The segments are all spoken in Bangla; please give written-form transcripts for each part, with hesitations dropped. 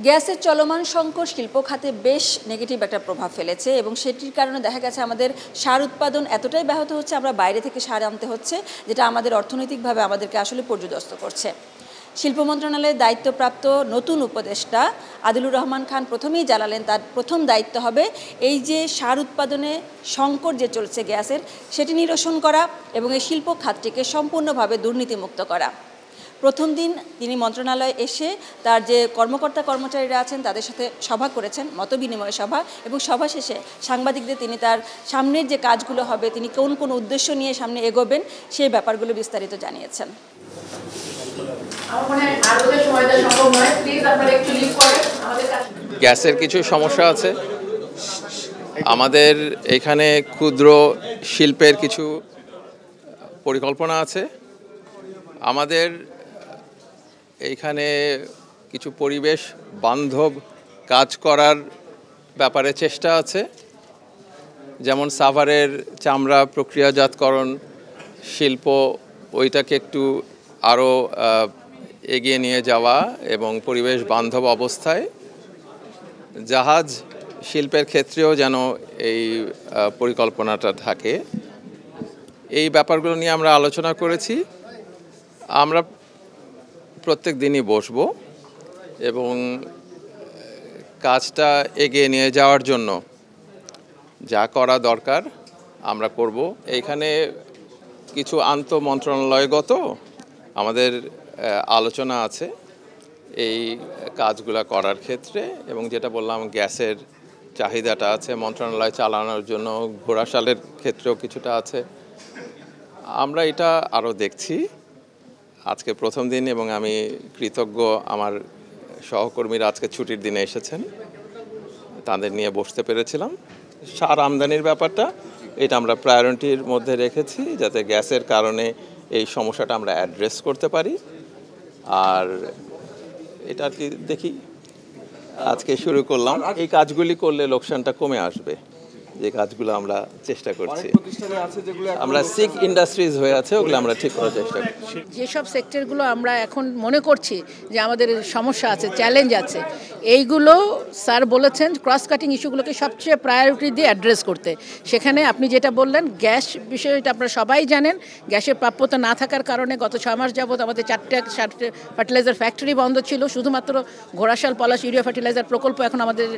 গ্যাসের চলমান সংকট শিল্প খাতে বেশ নেগেটিভ একটা প্রভাব ফেলেছে এবং সেটির কারণে দেখা গেছে আমাদের সার উৎপাদন এতটাই ব্যাহত হচ্ছে, আমরা বাইরে থেকে সার আনতে হচ্ছে, যেটা আমাদের অর্থনৈতিকভাবে আমাদেরকে আসলে পর্যদস্ত করছে। শিল্প মন্ত্রণালয়ের দায়িত্বপ্রাপ্ত নতুন উপদেষ্টা আদিলুর রহমান খান প্রথমেই জানালেন তার প্রথম দায়িত্ব হবে এই যে সার উৎপাদনে সংকট যে চলছে গ্যাসের, সেটি নিরসন করা এবং এই শিল্প খাতটিকে সম্পূর্ণভাবে দুর্নীতিমুক্ত করা। প্রথম দিন তিনি মন্ত্রণালয়ে এসে তার যে কর্মকর্তা কর্মচারীরা আছেন তাদের সাথে সভা করেছেন, মতবিনিময় সভা, এবং সভা শেষে সাংবাদিকদের তিনি তার সামনের যে কাজগুলো হবে, তিনি কোন কোন উদ্দেশ্য নিয়ে সামনে এগোবেন সেই ব্যাপারগুলো বিস্তারিত জানিয়েছেন। গ্যাসের কিছু সমস্যা আছে, আমাদের এখানে ক্ষুদ্র শিল্পের কিছু পরিকল্পনা আছে, আমাদের এইখানে কিছু পরিবেশ বান্ধব কাজ করার ব্যাপারে চেষ্টা আছে, যেমন সাভারের চামড়া প্রক্রিয়াজাতকরণ শিল্প, ওইটাকে একটু আরও এগিয়ে নিয়ে যাওয়া এবং পরিবেশ বান্ধব অবস্থায় জাহাজ শিল্পের ক্ষেত্রেও যেন এই পরিকল্পনাটা থাকে। এই ব্যাপারগুলো নিয়ে আমরা আলোচনা করেছি। আমরা প্রত্যেক দিনই বসবো এবং কাজটা এগিয়ে নিয়ে যাওয়ার জন্য যা করা দরকার আমরা করব। এইখানে কিছু আন্তঃমন্ত্রণালয়গত আমাদের আলোচনা আছে এই কাজগুলো করার ক্ষেত্রে, এবং যেটা বললাম গ্যাসের চাহিদাটা আছে মন্ত্রণালয় চালানোর জন্য, ঘোড়াশালের ক্ষেত্রেও কিছুটা আছে। আমরা এটা আরও দেখছি। আজকে প্রথম দিন এবং আমি কৃতজ্ঞ আমার সহকর্মীরা আজকে ছুটির দিনে এসেছেন, তাদের নিয়ে বসতে পেরেছিলাম। সার আমদানির ব্যাপারটা এটা আমরা প্রায়োরিটির মধ্যে রেখেছি যাতে গ্যাসের কারণে এই সমস্যাটা আমরা অ্যাড্রেস করতে পারি। আর এটা আর কি দেখি আজকে শুরু করলাম, এই কাজগুলি করলে লোকসানটা কমে আসবে, যে কাজগুলো আমরা চেষ্টা করছি। আমরা সিক ইন্ডাস্ট্রিজ হয়ে আছে, ওগুলো আমরা ঠিক করার চেষ্টা করছি। যেসব সেক্টরগুলো আমরা এখন মনে করছি যে আমাদের সমস্যা আছে, চ্যালেঞ্জ আছে, এইগুলো স্যার বলেছেন ক্রস কাটিং ইস্যুগুলোকে সবচেয়ে প্রায়োরিটি দিয়ে অ্যাড্রেস করতে। সেখানে আপনি যেটা বললেন গ্যাস বিষয়টা আপনারা সবাই জানেন, গ্যাসের প্রাপ্যতা না থাকার কারণে গত 6 মাস যাবত আমাদের 4টে ফার্টিলাইজার ফ্যাক্টরি বন্ধ ছিল। শুধুমাত্র ঘোড়াশাল পলাশ ইউরিয়া ফার্টিলাইজার প্রকল্প এখন আমাদের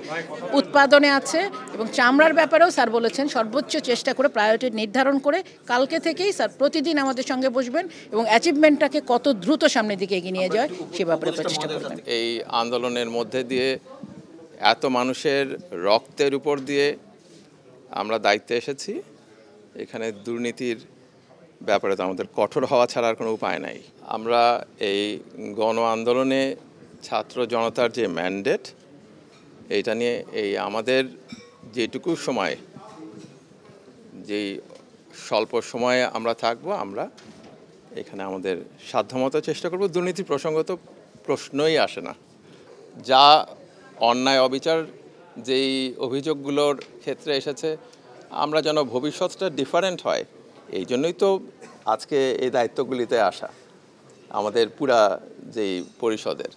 উৎপাদনে আছে। এবং চামড়ার ব্যাপারেও স্যার বলেছেন সর্বোচ্চ চেষ্টা করে প্রায়োরিটি নির্ধারণ করে কালকে থেকেই স্যার প্রতিদিন আমাদের সঙ্গে বসবেন এবং অ্যাচিভমেন্টটাকে কত দ্রুত সামনের দিকে এগিয়ে নিয়ে যায় সে ব্যাপারে প্রচেষ্টা করবেন। এই আন্দোলনের মধ্যে দিয়ে এত মানুষের রক্তের উপর দিয়ে আমরা দায়িত্বে এসেছি, এখানে দুর্নীতির ব্যাপারে তো আমাদের কঠোর হওয়া ছাড়া আর কোনো উপায় নাই। আমরা এই গণ আন্দোলনে ছাত্র জনতার যে ম্যান্ডেট, এইটা নিয়ে এই আমাদের যেটুকু সময়, যেই স্বল্প সময়ে আমরা থাকবো, আমরা এখানে আমাদের সাধ্যমতো চেষ্টা করব। দুর্নীতি প্রসঙ্গ তো প্রশ্নই আসে না। যা অন্যায় অবিচার যেই অভিযোগগুলোর ক্ষেত্রে এসেছে, আমরা যেন ভবিষ্যৎটা ডিফারেন্ট হয়, এই জন্যই তো আজকে এই দায়িত্বগুলিতে আসা আমাদের পুরা যেই পরিষদের।